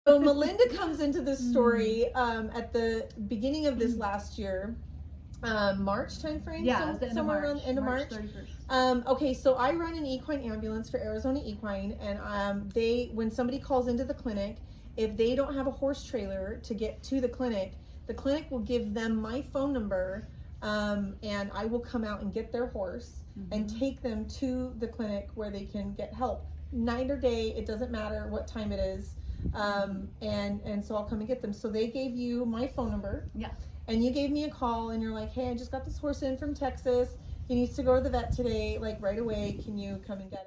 So Melinda comes into this story at the beginning of this last year, March timeframe. Yeah, somewhere around the end of March. 31st. Okay, so I run an equine ambulance for Arizona Equine, and when somebody calls into the clinic, if they don't have a horse trailer to get to the clinic will give them my phone number, and I will come out and get their horse and take them to the clinic where they can get help. Night or day, it doesn't matter what time it is. And so I'll come and get them. So they gave you my phone number. Yeah. And you gave me a call and you're like, hey, I just got this horse in from Texas. He needs to go to the vet today, like right away. Can you come and get him?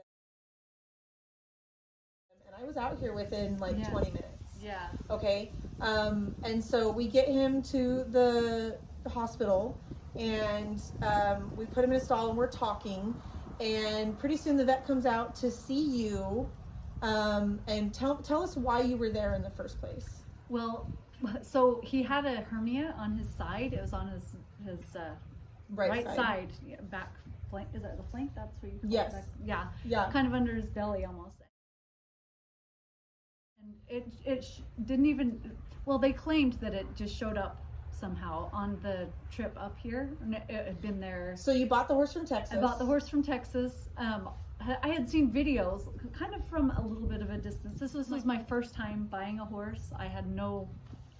And I was out here within like 20 minutes. Yeah. Okay. And so we get him to the hospital and we put him in a stall and we're talking. And pretty soon the vet comes out to see you. And tell us why you were there in the first place. Well, so he had a hernia on his side. It was on his right side. Yeah, back flank. Is that the flank? That's what you call yes. it? Yeah. Yeah. Kind of under his belly almost. And it didn't even. Well, they claimed that it just showed up somehow on the trip up here. And it had been there. So you bought the horse from Texas. I bought the horse from Texas. I had seen videos kind of from a little bit of a distance. This was my first time buying a horse. I had no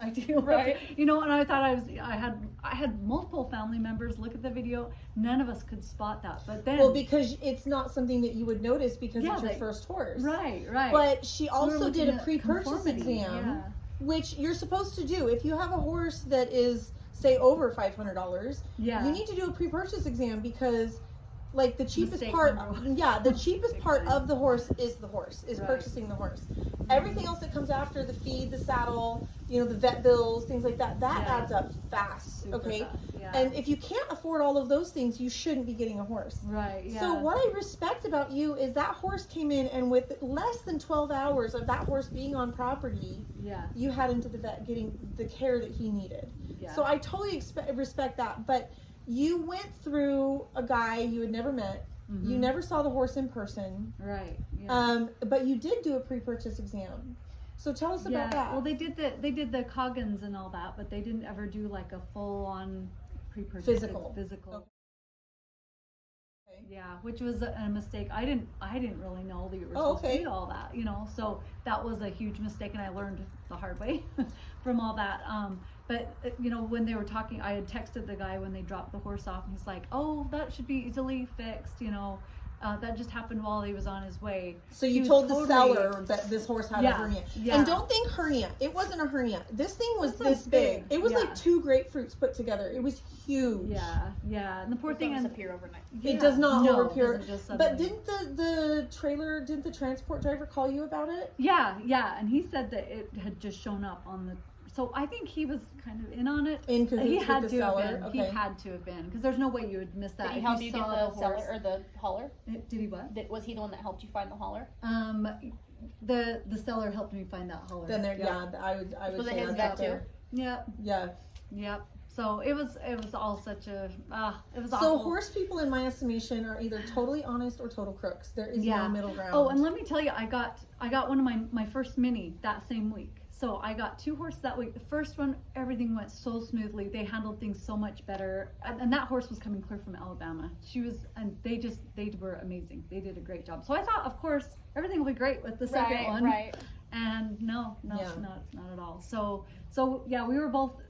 idea, right? And I thought I had multiple family members look at the video. None of us could spot that. But then, well, because it's not something that you would notice because it's your first horse, right? But she also did a pre-purchase exam, yeah. which you're supposed to do if you have a horse that is say over $500. Yeah, you need to do a pre-purchase exam because. Like the cheapest Mistake part, number. the cheapest part time. of the horse is purchasing the horse. Everything else that comes after, the feed, the saddle, the vet bills, things like that, adds up fast. Super okay, fast, yeah. And if you can't afford all of those things, you shouldn't be getting a horse. Right. Yeah. So what I respect about you is that horse came in, and with less than 12 hours of that horse being on property, you had him to the vet getting the care that he needed. Yeah. So I totally respect that, but. You went through a guy you had never met. Mm-hmm. You never saw the horse in person. Right. Yeah. But you did do a pre-purchase exam. So tell us about that. Well, they did the Coggins and all that, but they didn't ever do like a full-on pre-purchase physical. Okay. Yeah, which was a mistake. I didn't really know that you were supposed to do all that. So that was a huge mistake, and I learned the hard way from all that. But when they were talking, I had texted the guy when they dropped the horse off, and he's like, "Oh, that should be easily fixed." That just happened while he was on his way. So you told the seller that this horse had a hernia. Yeah. And don't think hernia. It wasn't a hernia. This thing was this big. It was like 2 grapefruits put together. It was huge. Yeah. And the poor thing doesn't appear overnight. It does not overappear. But didn't didn't the transport driver call you about it? Yeah. And he said that it had just shown up on the. So I think he was kind of in on it. In cahoots he had with the to seller. Have been. Okay. He had to have been, because there's no way you would miss that. Did he help you get the seller or the hauler? Did he what? Was he the one that helped you find the hauler? The seller helped me find that hauler. Then I would was say it his that's vet too. Yeah. Yep. So it was all such a it was awful. So horse people, in my estimation, are either totally honest or total crooks. There is no middle ground. Oh, and let me tell you, I got one of my first mini that same week. So I got 2 horses that week. The first one, everything went so smoothly. They handled things so much better. And that horse was coming clear from Alabama. They were amazing. They did a great job. So I thought, of course, everything will be great with the second one. Right. And no, not at all. So yeah, we were both,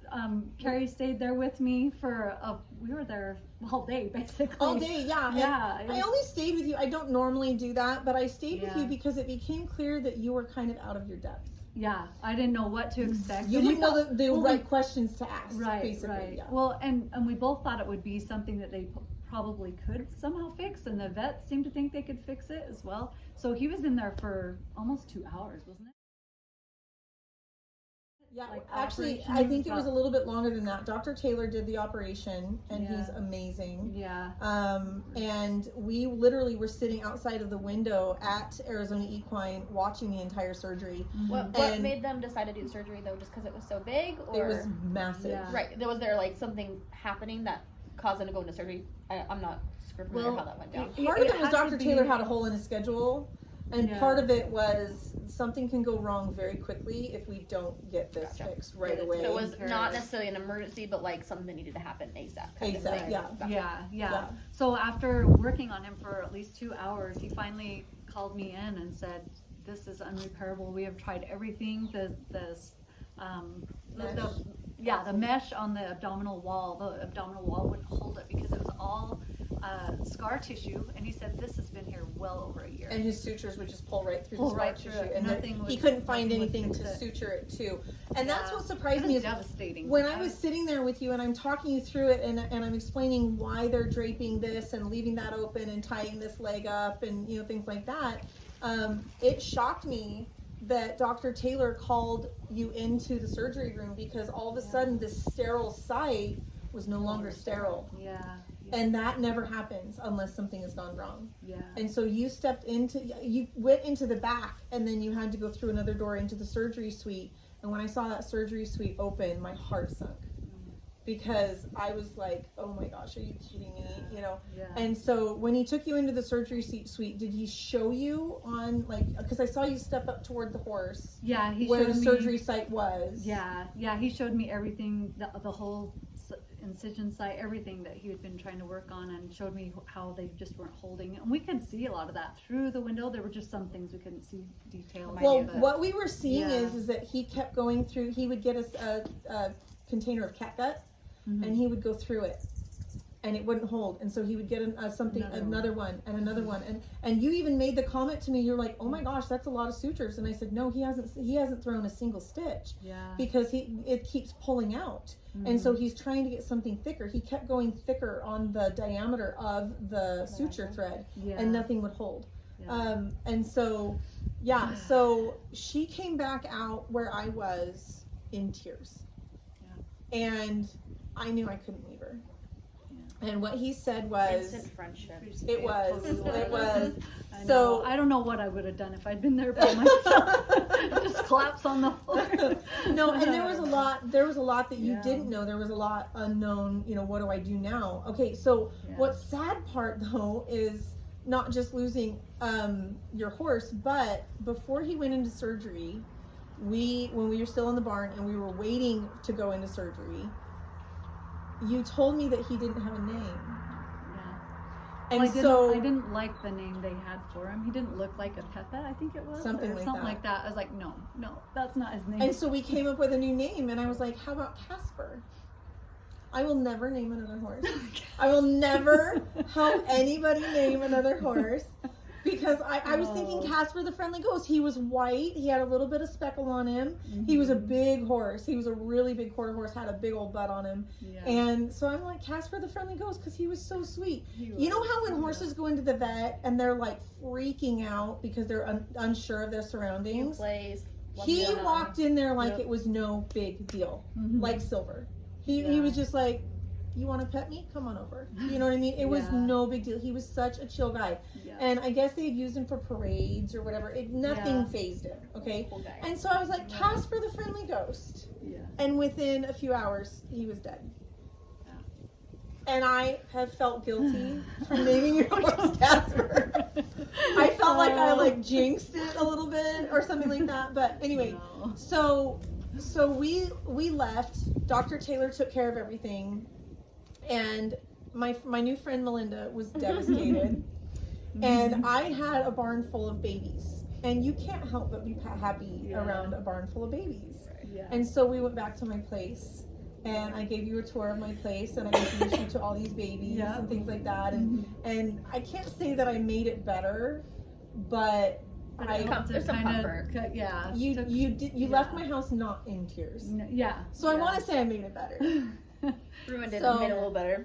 Kari stayed there with me we were there all day, basically. All day, yeah. Yeah. I only stayed with you. I don't normally do that, but I stayed with you because it became clear that you were kind of out of your depth. Yeah, I didn't know what to expect. You didn't know the right questions to ask, basically. Right. Yeah. Well, and we both thought it would be something that they probably could somehow fix, and the vets seemed to think they could fix it as well. So he was in there for almost 2 hours, wasn't it? Yeah, actually, I think it was a little bit longer than that. Dr. Taylor did the operation, and he's amazing. Yeah. And we literally were sitting outside of the window at Arizona Equine watching the entire surgery. What made them decide to do the surgery, though? Just because it was so big? Or? It was massive. Yeah. Right. Was there like something happening that caused them to go into surgery? I'm not super familiar how that went down. Part of it was Dr. Taylor had a hole in his schedule. And Yeah. part of it was something can go wrong very quickly if we don't get this Gotcha. fixed right So away. it was not necessarily an emergency, but like something that needed to happen ASAP. Kind of ASAP, thing. yeah. Gotcha. Yeah. So after working on him for at least 2 hours, he finally called me in and said, "This is unrepairable. We have tried everything. The mesh on the abdominal wall. The abdominal wall wouldn't hold it because it was all scar tissue." And he said, "This has been here well over a year." And his sutures would just pull right through Pull the scar right through tissue, it. and Nothing he would- couldn't find nothing would anything fix to it. suture it to. And that's Yeah. what surprised It me was is devastating. when I was sitting there with you and I'm talking you through it and I'm explaining why they're draping this and leaving that open and tying this leg up and things like that. It shocked me that Dr. Taylor called you into the surgery room because all of a sudden this sterile site was no longer sterile. Yeah. And that never happens unless something has gone wrong. Yeah. And so you went into the back and then you had to go through another door into the surgery suite. And when I saw that surgery suite open, my heart sunk. Because I was like, oh my gosh, are you kidding me? Yeah. And so when he took you into the surgery suite, did he show you on, because I saw you step up toward the horse. Yeah, he where showed the me, surgery site was. Yeah, he showed me everything, the whole incision site, everything that he had been trying to work on, and showed me how they just weren't holding. And we could see a lot of that through the window. There were just some things we couldn't see details. Well, but what we were seeing Yeah. is that he kept going through, he would get us a container of catgut, and he would go through it. And it wouldn't hold, and so he would get another one, and you even made the comment to me. You're like, "Oh my gosh, that's a lot of sutures," and I said, "No, he hasn't thrown a single stitch, Yeah. because it keeps pulling out, and so he's trying to get something thicker. He kept going thicker on the diameter of the suture thread, Yeah. and nothing would hold, Yeah. and so, yeah, so she came back out where I was in tears, and I knew I couldn't leave her. And what he said was, Instant friendship. it was. I So know. I don't know what I would have done if I'd been there by myself. Just collapse on the floor. No, and there was a lot that you Yeah. didn't know. There was a lot unknown, what do I do now? Okay, so Yeah. what's sad part though is not just losing your horse, but before he went into surgery, when we were still in the barn and we were waiting to go into surgery, you told me that he didn't have a name. Yeah. And Well, I didn't like the name they had for him. He didn't look like a Pepe, I think it was. Something or like something that. like that. I was like, no, that's not his name. And so we came up with a new name, and I was like, how about Casper? I will never name another horse. I will never help anybody name another horse, because I was thinking Casper the Friendly Ghost. He was white. He had a little bit of speckle on him. He was a big horse. He was a really big quarter horse, had a big old butt on him. Yeah. And so I'm like, Casper the Friendly Ghost, because he was so sweet. He You know was, how when yeah. horses go into the vet and they're like freaking out because they're unsure of their New surroundings? place. He Yeah. walked in there like Yep. it was no big deal, Mhm. like Silver. He Yeah. was just like, you want to pet me? Come on over. You know what I mean? It was Yeah. no big deal. He was such a chill guy. Yeah. And I guess they had used him for parades or whatever. Nothing Yeah. phased him, okay? Cool guy. And so I was like, Yeah. Casper the Friendly Ghost. Yeah. And within a few hours, he was dead. Yeah. And I have felt guilty for naming your horse Casper. I felt like I jinxed it a little bit or something like that. But anyway, No. so we left. Dr. Taylor took care of everything, and my new friend Melinda was devastated. And I had a barn full of babies, and you can't help but be happy Yeah. around a barn full of babies. Yeah. And so we went back to my place, and I gave you a tour of my place, and I introduced you to all these babies Yeah. and things like that. And I can't say that I made it better, but But I it helped to there's some kinda comfort. Yeah. you took- you yeah. left my house not in tears. Yeah. So I want to say I made it better. Ruined it So- and made it a little better.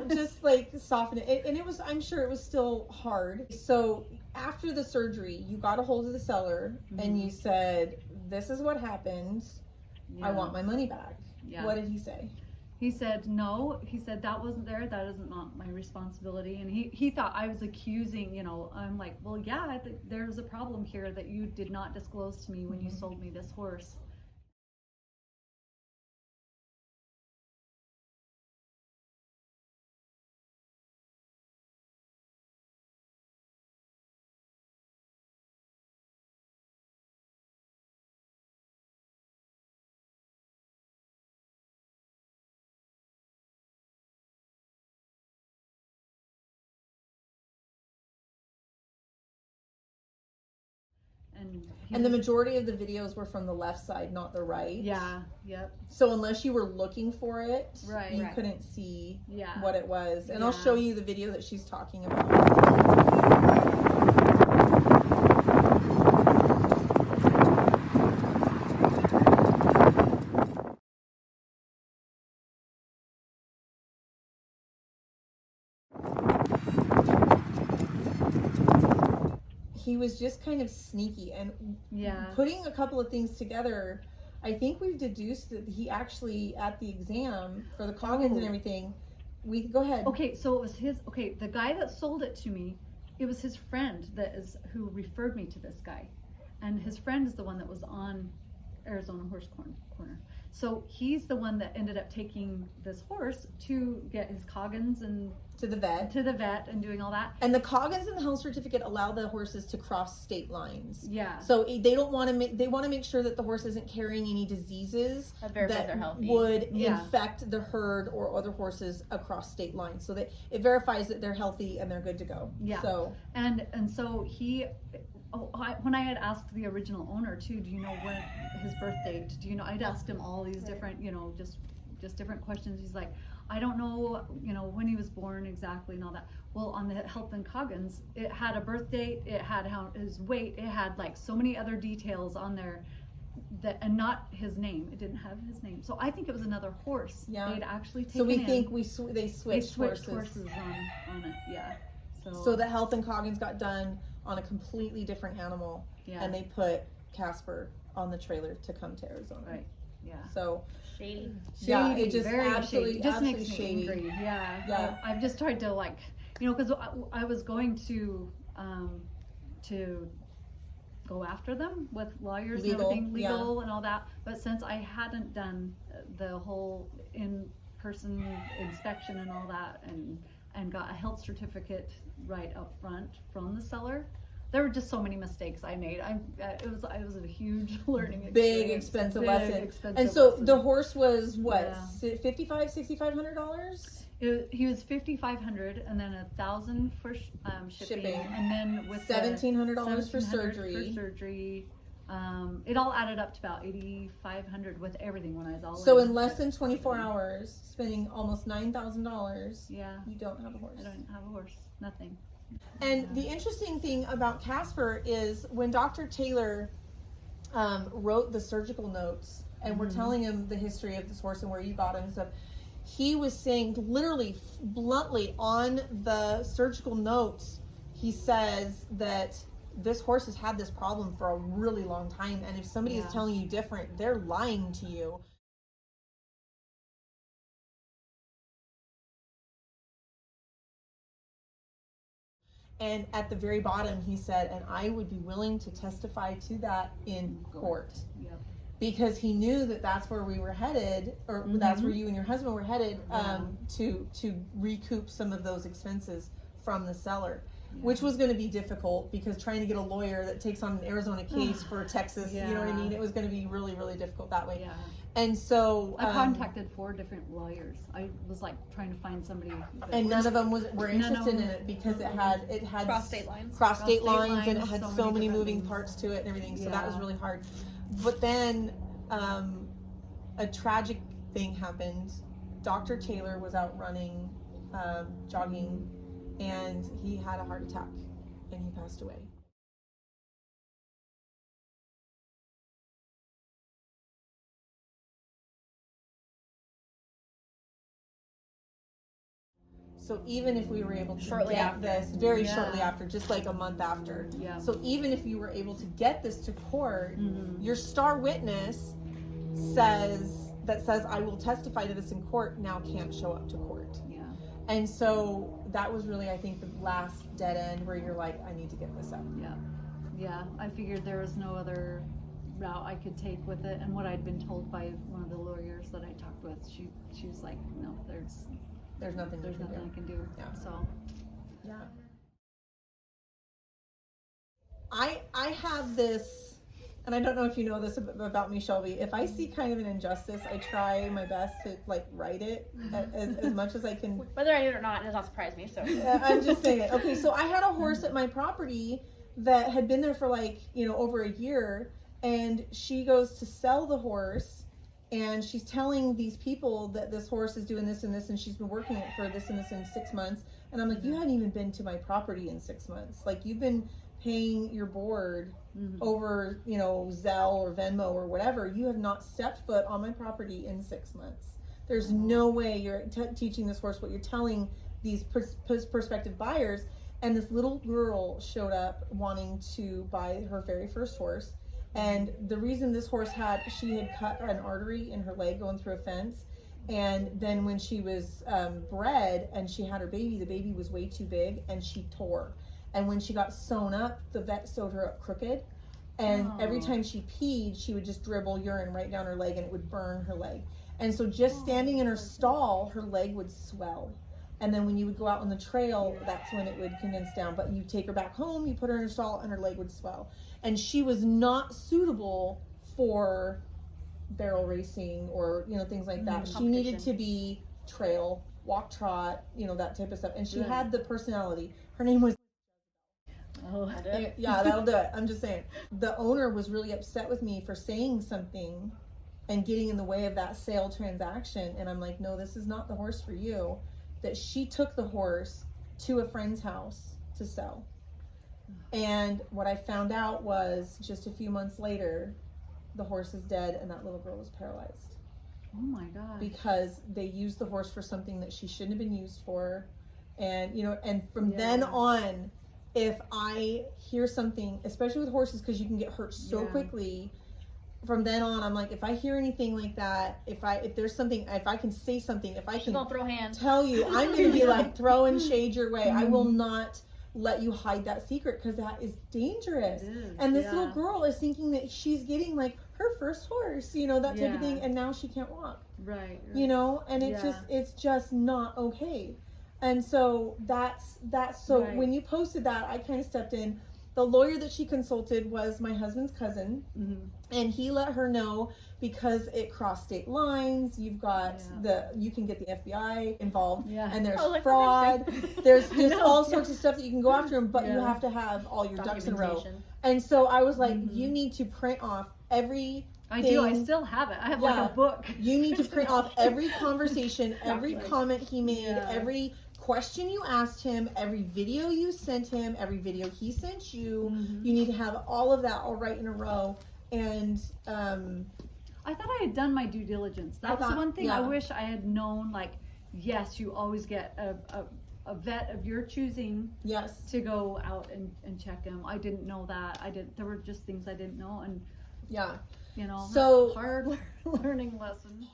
Just like soften it. And it was, I'm sure it was still hard. So after the surgery, you got a hold of the seller and you said, this is what happened. I want my money back. Yeah. What did he say? He said, no. He said, that wasn't there. That is not my responsibility. And he thought I was accusing, I'm like, well, yeah, there's a problem here that you did not disclose to me when you sold me this horse. And the majority of the videos were from the left side, not the right. Yeah. Yep. So unless you were looking for it, Right. you couldn't see Yeah. what it was. And I'll Yeah. show you the video that she's talking about. He was just kind of sneaky, and putting a couple of things together, I think we've deduced that he actually, at the exam for the Coggins and everything, go ahead. Okay, so it was the guy that sold it to me, it was his friend who referred me to this guy. And his friend is the one that was on Arizona Horse Corner. So he's the one that ended up taking this horse to get his Coggins and to the vet and doing all that. And the Coggins and the health certificate allow the horses to cross state lines. Yeah. So they don't want to they want to make sure that the horse isn't carrying any diseases that would infect the herd or other horses across state lines. So that it verifies that they're healthy and they're good to go. Yeah. So so he. When I had asked the original owner too, do you know when his birth date? Do you know? I'd asked him all these different, just different questions. He's like, I don't know, when he was born exactly and all that. Well, on the Health and Coggins, it had a birth date, it had his weight, it had like so many other details on there and not his name. It didn't have his name. So I think it was another horse. Yeah. They'd actually taken So we think they switched horses on it. Yeah. So the Health and Coggins got done on a completely different animal, and they put Casper on the trailer to come to Arizona. Right. Yeah. So shady. Yeah, it just very absolutely shady. It just makes me shady. angry. Yeah. Yeah. I've just tried to because I was going to go after them with lawyers and everything, legal and all that. But since I hadn't done the whole in-person inspection and all that, and got a health certificate right up front from the seller, there were just so many mistakes I made. It was a huge learning experience. Big expensive lesson. And so the horse was what, $6,500? He was $5,500, and then $1,000 for shipping, and then with $1,700 for surgery. It all added up to about $8,500 with everything when I was all So in less than 24 hours, spending almost $9,000. Yeah, you don't have a horse. I don't have a horse. Nothing. And the interesting thing about Casper is when Dr. Taylor wrote the surgical notes, and we're telling him the history of this horse and where you got him and stuff, he was saying literally, bluntly on the surgical notes, he says that this horse has had this problem for a really long time, and if somebody is telling you different, they're lying to you. And at the very bottom, he said, and I would be willing to testify to that in court. Yep. Because he knew that that's where we were headed, or that's where you and your husband were headed, to recoup some of those expenses from the seller. Which was going to be difficult, because trying to get a lawyer that takes on an Arizona case for Texas, you know what I mean? It was going to be really, really difficult that way. Yeah. And so I contacted 4 different lawyers. I was like trying to find somebody, and none of them were interested in it, because it had cross state lines, and it had so many moving parts to it and everything. So that was really hard. But then a tragic thing happened. Dr. Taylor was out running, jogging, and he had a heart attack, and he passed away. So even if we were able to shortly after, just like a month after. Yeah. So even if you were able to get this to court, your star witness says I will testify to this in court, now can't show up to court. Yeah. And so that was really, I think, the last dead end where you're like, I need to get this up. Yeah. Yeah. I figured there was no other route I could take with it. And what I'd been told by one of the lawyers that I talked with, she was like, no, there's nothing I can do. Yeah. So yeah. I have this, and I don't know if you know this about me, Shelby. If I see kind of an injustice, I try my best to right it as much as I can. Whether I do it or not, it does not surprise me. So I'm just saying it. Okay, so I had a horse at my property that had been there for like, over a year, and she goes to sell the horse, and she's telling these people that this horse is doing this and this, and she's been working it for this and this in 6 months. And I'm like, you hadn't even been to my property in 6 months. Like, you've been paying your board over, Zelle or Venmo or whatever. You have not stepped foot on my property in 6 months. There's no way you're teaching this horse what you're telling these prospective buyers. And this little girl showed up wanting to buy her very first horse. And the reason this horse she had cut an artery in her leg going through a fence. And then when she was bred and she had her baby, the baby was way too big and she tore. And when she got sewn up, the vet sewed her up crooked. And every time she peed, she would just dribble urine right down her leg and it would burn her leg. And so just standing in her stall, her leg would swell. And then when you would go out on the trail, that's when it would condense down. But you take her back home, you put her in her stall, and her leg would swell. And she was not suitable for barrel racing or, things like that. She needed to be trail, walk, trot, that type of stuff. And she had the personality. Her name was... Yeah, that'll do it. I'm just saying. The owner was really upset with me for saying something and getting in the way of that sale transaction. And I'm like, no, this is not the horse for you. That she took the horse to a friend's house to sell. And what I found out was just a few months later, the horse is dead and that little girl was paralyzed. Oh my God. Because they used the horse for something that she shouldn't have been used for. And, and from then on, if I hear something, especially with horses, because you can get hurt so quickly, from then on, I'm like, if I hear anything like that, if there's something, if I can say something, if I can throw hands. tell you, I'm going to be like throwing shade your way. I will not let you hide that secret, because that is dangerous. And this little girl is thinking that she's getting like her first horse, that type of thing, and now she can't walk. Right. And it's just not okay. And so that's so when you posted that, I kind of stepped in. The lawyer that she consulted was my husband's cousin, and he let her know, because it crossed state lines. You've got you can get the FBI involved, and there's fraud. There's just all sorts of stuff that you can go after him, but you have to have all your ducks in a row. And so I was like, you need to print off every... I do. I still have it. I have like a book. You need to print off every conversation, every comment he made, every question you asked him, every video you sent him, every video he sent you. You need to have all of that all right in a row. And I thought I had done my due diligence. That's the one thing I wish I had known. Like, yes, you always get a vet of your choosing to go out and check him. I didn't know that. There were just things I didn't know. And so hard learning lesson.